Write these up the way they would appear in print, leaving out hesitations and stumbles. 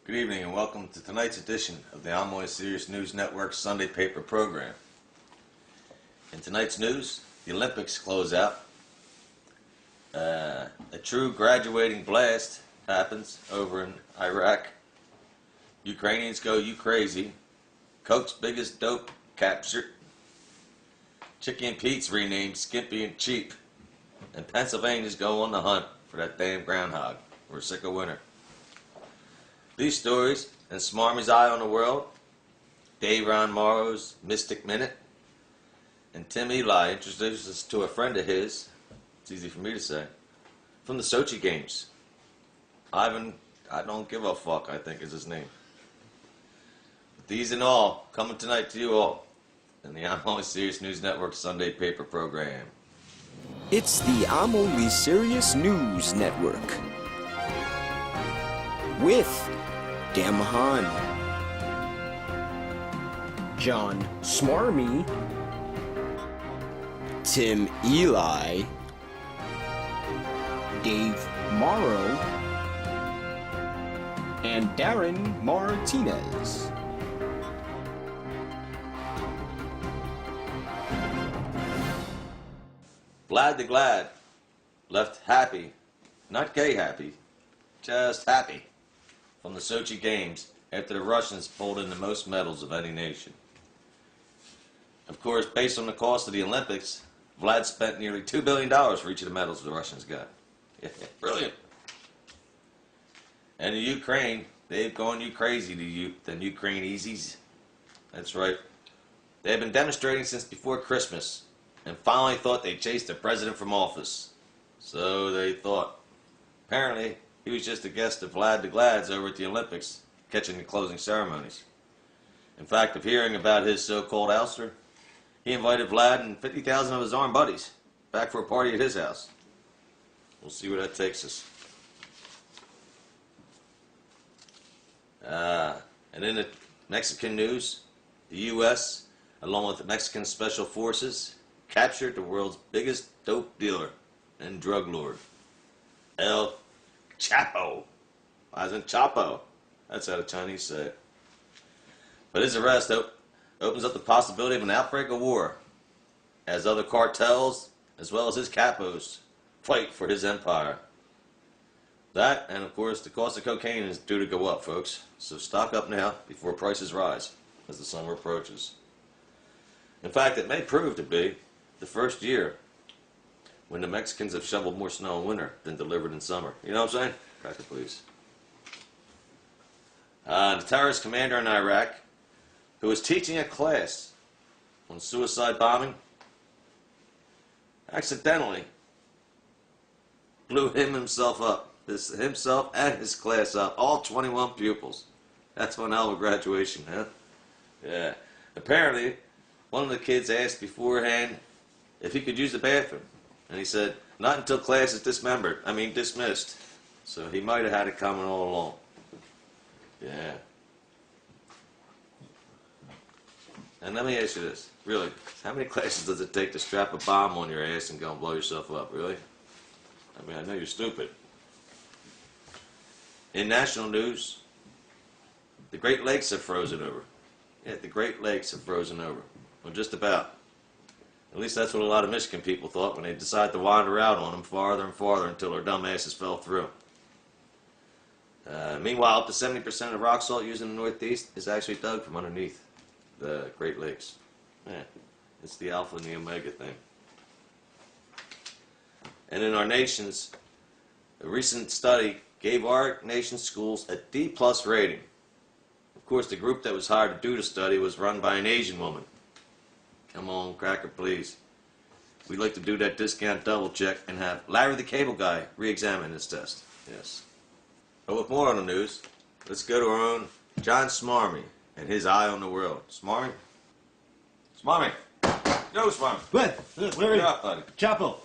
Good evening and welcome to tonight's edition of the Almoy Serious News Network Sunday Paper program. In tonight's news, the Olympics close out. A true graduating blast happens over in Iraq. Ukrainians go you crazy. Coke's biggest dope captured. Chicky and Pete's renamed Skimpy and Cheap. And Pennsylvania's go on the hunt for that damn groundhog. We're sick of winter. These stories and Smarmy's Eye on the World, Dave Ron Morrow's Mystic Minute, and Tim Eli introduces us to a friend of his, it's easy for me to say, from the Sochi Games. Ivan, I don't give a fuck, I think is his name. But these and all, coming tonight to you all in the I'm Only Serious News Network Sunday Paper program. It's the I'm Only Serious News Network. With Dan Mahan, John Smarmy, Tim Eli, Dave Morrow, and Darren Martinez. Vlad the Glad left happy, not gay happy, just happy, from the Sochi Games after the Russians pulled in the most medals of any nation. Of course, based on the cost of the Olympics, Vlad spent nearly $2 billion for each of the medals the Russians got. Brilliant. And the Ukraine, they've gone you crazy, the Ukraine Easies. That's right. They've been demonstrating since before Christmas and finally thought they chased the president from office. So they thought. Apparently, he was just a guest of Vlad the Glad's over at the Olympics, catching the closing ceremonies. In fact, of hearing about his so-called ouster, he invited Vlad and 50,000 of his armed buddies back for a party at his house. We'll see where that takes us. And in the Mexican news, the U.S., along with the Mexican Special Forces, captured the world's biggest dope dealer and drug lord, El Chapo. As in Chapo. That's how the Chinese say it. But his arrest opens up the possibility of an outbreak of war as other cartels, as well as his capos, fight for his empire. That, and of course, the cost of cocaine is due to go up, folks. So stock up now before prices rise as the summer approaches. In fact, it may prove to be the first year when the Mexicans have shoveled more snow in winter than delivered in summer. You know what I'm saying? Cracker, please. The terrorist commander in Iraq, who was teaching a class on suicide bombing, accidentally blew himself up. Himself and his class up. All 21 pupils. That's one hell of a graduation, huh? Yeah. Apparently, one of the kids asked beforehand if he could use the bathroom. And he said, not until class is dismissed. So he might have had it coming all along. Yeah. And let me ask you this. Really, how many classes does it take to strap a bomb on your ass and go and blow yourself up? Really? I mean, I know you're stupid. In national news, the Great Lakes have frozen over. Yeah, the Great Lakes have frozen over. Well, just about. At least that's what a lot of Michigan people thought when they decided to wander out on them farther and farther until their dumb asses fell through. Meanwhile, up to 70% of rock salt used in the Northeast is actually dug from underneath the Great Lakes. Yeah, it's the alpha and the omega thing. And in our nations, a recent study gave our nation's schools a D+ rating. Of course, the group that was hired to do the study was run by an Asian woman. Come on, Cracker, please. We'd like to do that discount double check and have Larry the Cable Guy re-examine this test. Yes. But with more on the news, let's go to our own John Smarmy and his Eye on the World. Smarmy? Smarmy! Yo, Smarmy! What? Where are you? Up, buddy? Chapo.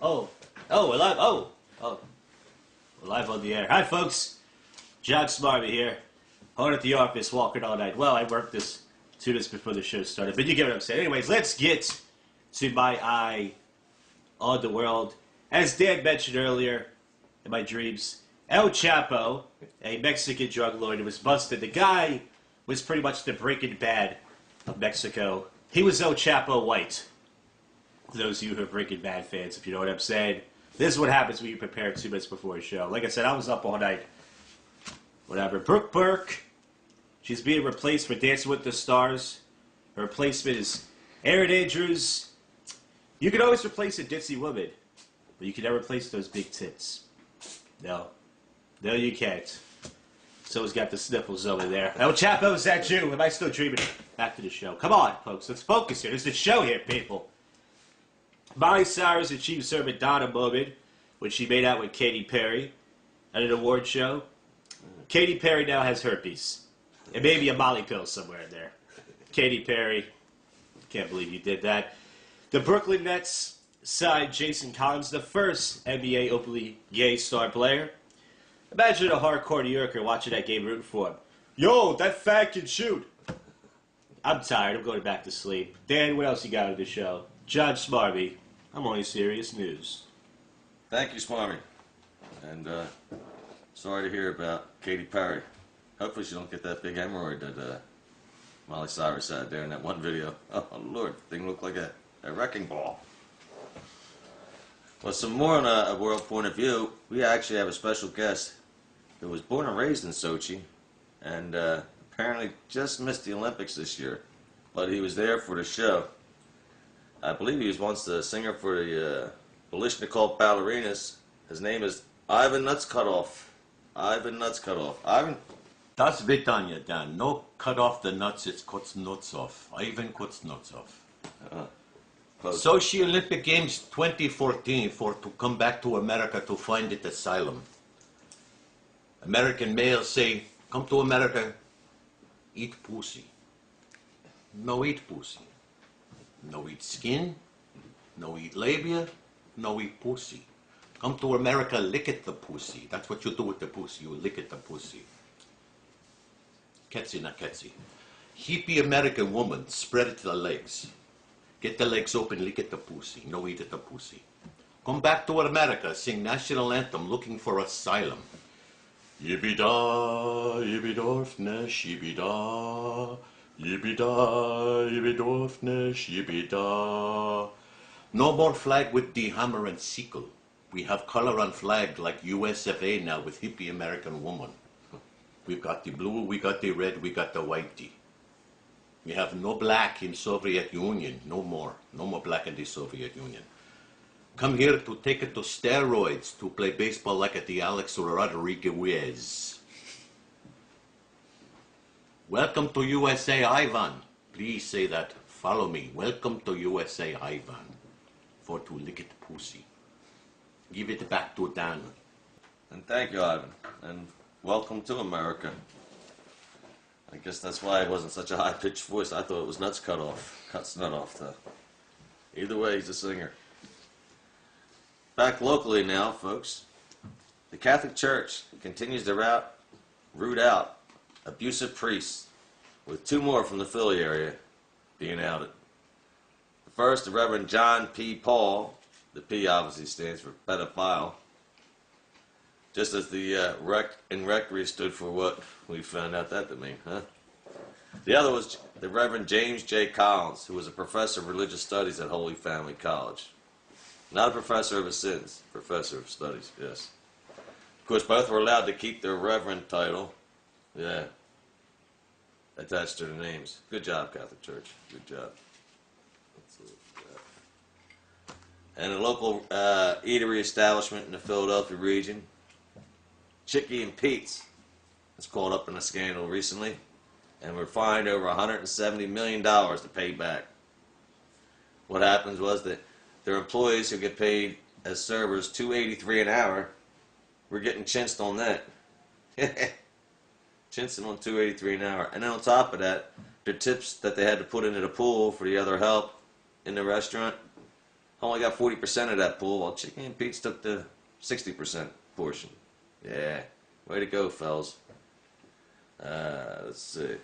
Oh, we're live. Oh. We're live on the air. Hi, folks. John Smarmy here. Hard at the office, walking all night. Well, I worked this 2 minutes before the show started, but you get what I'm saying. Anyways, let's get to my Eye on the World. As Dan mentioned earlier, in my dreams, El Chapo, a Mexican drug lord, was busted. The guy was pretty much the Breaking Bad of Mexico. He was El Chapo White. For those of you who are Breaking Bad fans, if you know what I'm saying. This is what happens when you prepare 2 minutes before a show. Like I said, I was up all night. Whatever. Brooke Burke, she's being replaced for Dancing with the Stars. Her replacement is Erin Andrews. You can always replace a ditzy woman, but you can never replace those big tits. No. No, you can't. Someone's got the sniffles over there. El Chapo, is that you? Am I still dreaming? Back to the show. Come on, folks. Let's focus here. There's a show here, people. Miley Cyrus achieved her Madonna moment when she made out with Katy Perry at an award show. Katy Perry now has herpes. And maybe a Molly pill somewhere in there. Katy Perry, can't believe you did that. The Brooklyn Nets signed Jason Collins, the first NBA openly gay star player. Imagine a hardcore New Yorker watching that game rooting for him. Yo, that fag can shoot. I'm tired. I'm going back to sleep. Dan, what else you got on the show? John Smarby. I'm only serious news. Thank you, Smarmy. And sorry to hear about Katy Perry. Hopefully she don't get that big hemorrhoid that Miley Cyrus had there in that one video. Oh, Lord, the thing looked like a wrecking ball. Well, some more on a world point of view. We actually have a special guest who was born and raised in Sochi and apparently just missed the Olympics this year. But he was there for the show. I believe he was once the singer for the Balishnikov Ballerinas. His name is Ivan Nutscutoff. Ivan Nutscutoff. Ivan? Das Vitanya, Dan. No cut off the nuts, it's Kuznetsov. Ivan Kuznetsov. Sochi Olympic Games 2014 for to come back to America to find it asylum. American males say, come to America, eat pussy. No eat pussy. No eat skin, no eat labia, no eat pussy. Come to America, lick at the pussy. That's what you do with the pussy, you lick at the pussy. Ketsy, not Ketsy. Hippie American woman, spread it to the legs. Get the legs open, lick at the pussy. No eat at the pussy. Come back to America, sing national anthem, looking for asylum. Yippee-da, yippee-dorfnesh, yippee-da. Yippee-da, yippee-dorfnesh, yippee-da. No more flag with the hammer and sickle. We have color on flag like US of A now with hippie American woman. We've got the blue, we got the red, we got the whitey. We have no black in Soviet Union, no more. No more black in the Soviet Union. Come here to take it to steroids to play baseball like at the Alex Rodriguez. Welcome to USA, Ivan. Please say that. Follow me. Welcome to USA, Ivan. For to lick it pussy. Give it back to Dan. And thank you, Ivan. And welcome to America. I guess that's why it wasn't such a high-pitched voice. I thought it was Nuts Cut Off. Cuts Nut Off, though. Either way, he's a singer. Back locally now, folks. The Catholic Church continues to root out abusive priests, with 2 more from the Philly area being outed. The first, the Reverend John P. Paul. The P obviously stands for pedophile. Just as the rectory stood for what we found out that to mean, huh? The other was the Reverend James J. Collins, who was a professor of religious studies at Holy Family College. Not a professor of his sins, professor of studies, yes. Of course, both were allowed to keep their reverend title. Yeah. Attached to their names. Good job, Catholic Church. Good job. And a local eatery establishment in the Philadelphia region, Chicky and Pete's, was caught up in a scandal recently and were fined over $170 million to pay back. What happens was that their employees who get paid as servers $2.83 an hour were getting chinced on that. Chincing on $2.83 an hour. And then on top of that, their tips that they had to put into the pool for the other help in the restaurant only got 40% of that pool, while Chicken and Pete's took the 60% portion. Yeah, way to go, fellas. Let's see.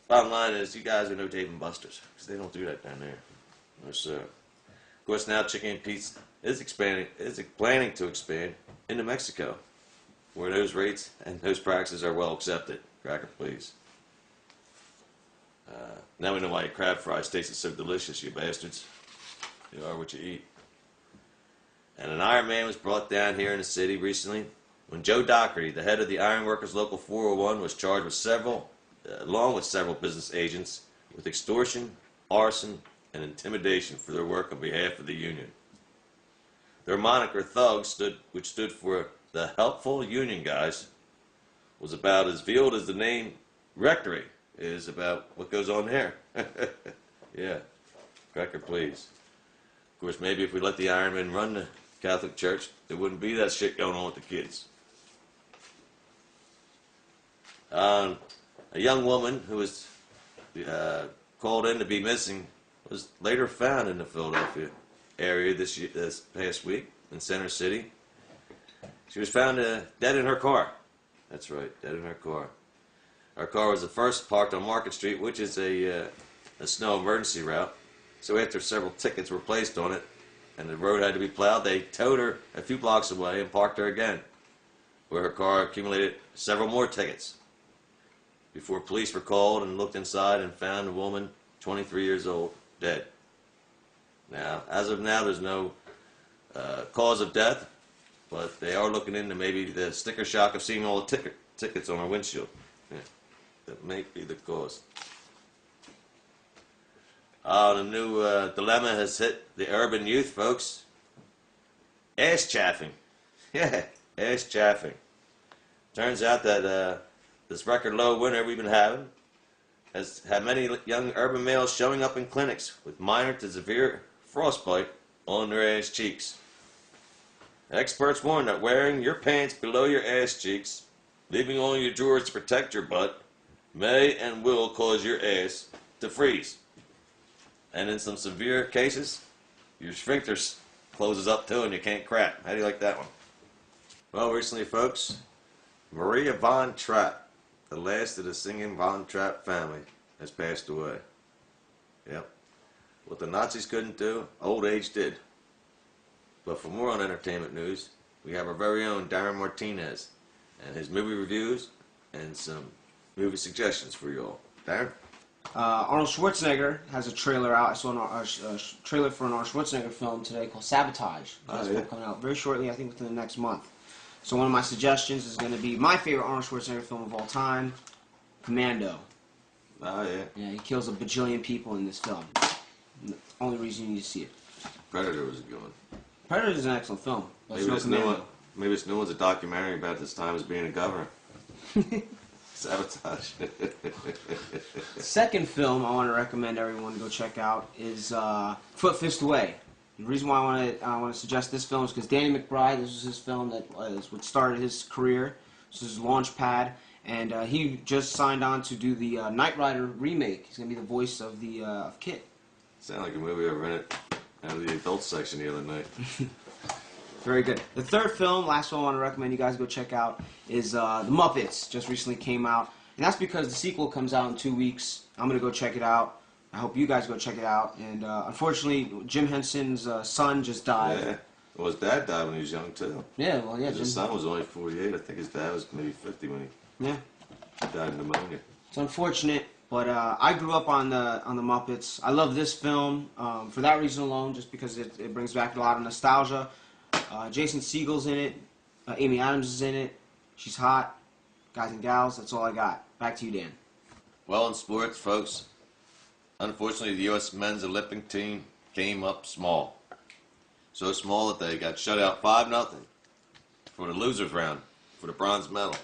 Bottom line is, you guys are no Dave and Buster's, because they don't do that down there. No, sir. Of course, now Chicken and Pete's is planning to expand into Mexico, where those rates and those practices are well accepted. Cracker, please. Now we know why your crab fries tasted so delicious, you bastards. You are what you eat. And an Iron Man was brought down here in the city recently when Joe Doherty, the head of the Iron Workers Local 401, was charged with along with several business agents, with extortion, arson, and intimidation for their work on behalf of the union. Their moniker, Thugs, which stood for the Helpful Union Guys, was about as veiled as the name Rectory is about what goes on there. Yeah. Cracker, please. Of course, maybe if we let the Ironmen run the Catholic Church, there wouldn't be that shit going on with the kids. A young woman who was called in to be missing was later found in the Philadelphia area this past week in Center City. She was found dead in her car. That's right, dead in her car. Our car was the first parked on Market Street, which is a snow emergency route. So after several tickets were placed on it and the road had to be plowed, they towed her a few blocks away and parked her again, where her car accumulated several more tickets, before police were called and looked inside and found a woman, 23 years old, dead. Now, as of now, there's no cause of death, but they are looking into maybe the sticker shock of seeing all the tickets on her windshield. Yeah, that may be the cause. The new dilemma has hit the urban youth, folks. Ass chaffing. Yeah, ass chaffing. Turns out that this record low winter we've been having has had many young urban males showing up in clinics with minor to severe frostbite on their ass cheeks. Experts warn that wearing your pants below your ass cheeks, leaving only your drawers to protect your butt, may and will cause your ass to freeze. And in some severe cases, your sphincter closes up too and you can't crap. How do you like that one? Well, recently, folks, Maria von Trapp, the last of the singing Von Trapp family, has passed away. Yep. What the Nazis couldn't do, old age did. But for more on entertainment news, we have our very own Darren Martinez and his movie reviews and some movie suggestions for you all. Darren? Arnold Schwarzenegger has a trailer out. I saw a trailer for an Arnold Schwarzenegger film today called Sabotage. That's coming out very shortly, I think within the next month. So one of my suggestions is going to be my favorite Arnold Schwarzenegger film of all time, Commando. Oh, yeah. Yeah, he kills a bajillion people in this film. The only reason you need to see it. Predator was a good one. Predator is an excellent film. But Maybe this new one's a documentary about this time as being a governor. Sabotage. The second film I want to recommend everyone to go check out is Foot Fist Away. The reason why I want to suggest this film is because Danny McBride, this was his film that was what started his career. This is his launch pad, and he just signed on to do the Knight Rider remake. He's going to be the voice of the of Kit. Sound like a movie I rented out of the adult section the other night. Very good. The third film, last film I want to recommend you guys go check out, is The Muppets. Just recently came out. And that's because the sequel comes out in 2 weeks. I'm going to go check it out. I hope you guys go check it out. And unfortunately, Jim Henson's son just died. Yeah. Well, his dad died when he was young, too. Yeah, well, yeah. His son was only 48. I think his dad was maybe 50 when he died of pneumonia. It's unfortunate, but I grew up on the Muppets. I love this film for that reason alone, just because it brings back a lot of nostalgia. Jason Segel's in it. Amy Adams is in it. She's hot. Guys and gals, that's all I got. Back to you, Dan. Well, in sports, folks, unfortunately, the U.S. men's Olympic team came up small. So small that they got shut out 5-0 for the losers round for the bronze medal.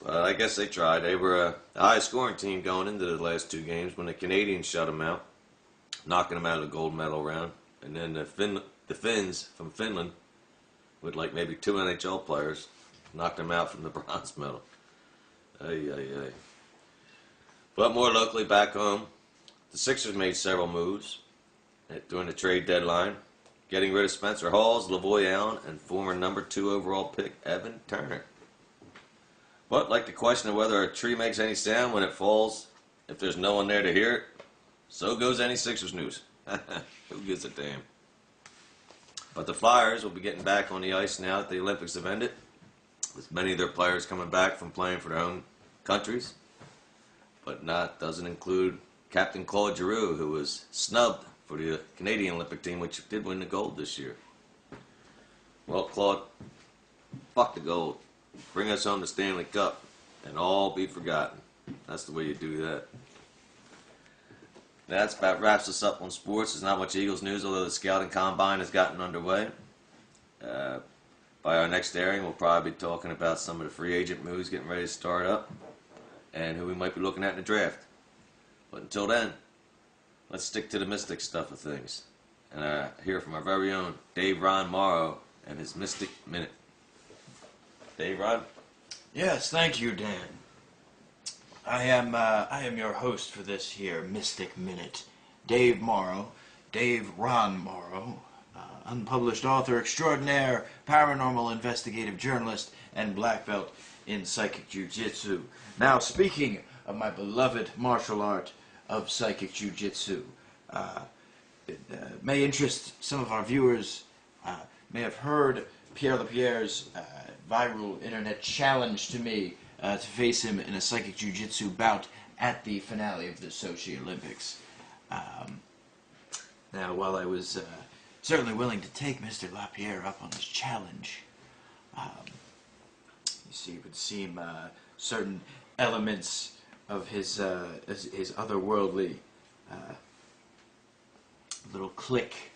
But I guess they tried. They were the highest scoring team going into the last 2 games when the Canadians shut them out, knocking them out of the gold medal round. And then the Finns from Finland, with like maybe 2 NHL players, knocked them out from the bronze medal. Ay, ay, ay. But more locally back home, the Sixers made several moves during the trade deadline, getting rid of Spencer Hawes, Lavoy Allen, and former number 2 overall pick Evan Turner. But like the question of whether a tree makes any sound when it falls, if there's no one there to hear it, so goes any Sixers news. Who gives a damn? But the Flyers will be getting back on the ice now that the Olympics have ended, with many of their players coming back from playing for their own countries. But doesn't include Captain Claude Giroux, who was snubbed for the Canadian Olympic team, which did win the gold this year. Well, Claude, fuck the gold. Bring us home the Stanley Cup, and all be forgotten. That's the way you do that. That's about wraps us up on sports. There's not much Eagles news, although the scouting combine has gotten underway. By our next airing, we'll probably be talking about some of the free agent moves getting ready to start up, and who we might be looking at in the draft. But until then, let's stick to the mystic stuff of things, and hear from our very own Dave Ron Morrow and his Mystic Minute. Dave Ron? Yes, thank you, Dan. I am your host for this here Mystic Minute. Dave Morrow, Dave Ron Morrow, unpublished author extraordinaire, paranormal investigative journalist, and black belt in psychic jiu-jitsu. Now, speaking of my beloved martial art of psychic jiu-jitsu, it may interest some of our viewers, may have heard Pierre Lapierre's viral internet challenge to me to face him in a psychic jiu-jitsu bout at the finale of the Sochi Olympics. Now, while I was certainly willing to take Mr. Lapierre up on his challenge, you see, it would seem certain elements of his otherworldly little clique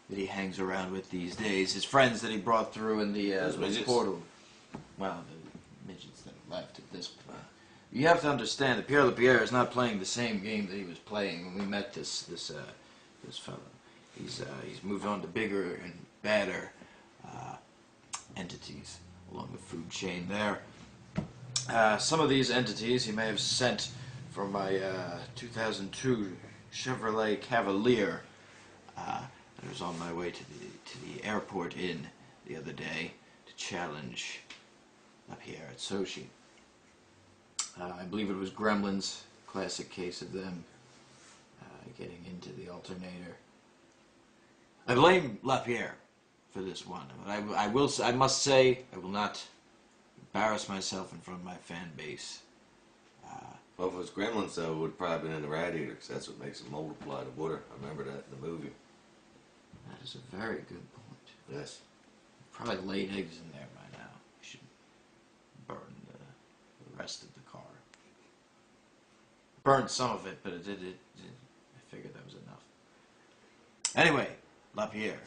that he hangs around with these days, his friends that he brought through in the portal. Well, the midgets that have left at this point. You have to understand that Pierre Lapierre is not playing the same game that he was playing when we met this fellow. He's moved on to bigger and badder entities along the food chain there. Some of these entities he may have sent from my 2002 Chevrolet Cavalier. I was on my way to the airport in the other day to challenge Lapierre at Sochi. I believe it was Gremlins, classic case of them getting into the alternator. I blame Lapierre for this one. I must say, I will not embarrass myself in front of my fan base. Well, if it was Gremlins, though, it would probably been in the radiator, because that's what makes it multiply the water. I remember that in the movie. That is a very good point. Yes. Probably laid eggs in there by now. We should burn the rest of the car. Burned some of it, but it I figured that was enough. Anyway, Lapierre,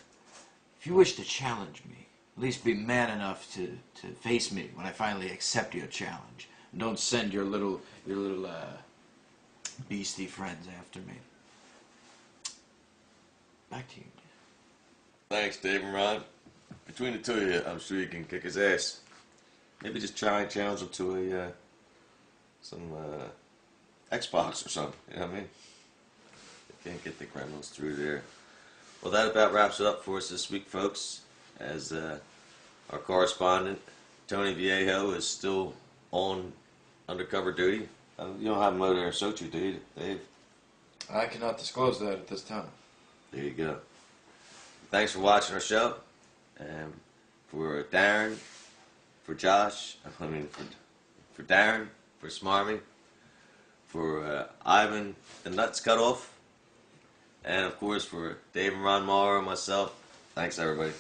if you wish to challenge me, at least be man enough to face me when I finally accept your challenge. And don't send your little beastie friends after me. Back to you, Dan. Thanks, Dave and Ron. Between the two of you, I'm sure you can kick his ass. Maybe just try and challenge him to some Xbox or something. You know what I mean? They can't get the Gremlins through there. Well, that about wraps it up for us this week, folks. As our correspondent, Tony Viejo, is still on undercover duty. You don't have him over there in Sochi, do you, Dave? I cannot disclose that at this time. There you go. Thanks for watching our show. And for Darren, for Josh, for Darren, for Smarmy, for Ivan, the Nuts Cut Off, and of course for Dave and Ron Morrow and myself. Thanks, everybody.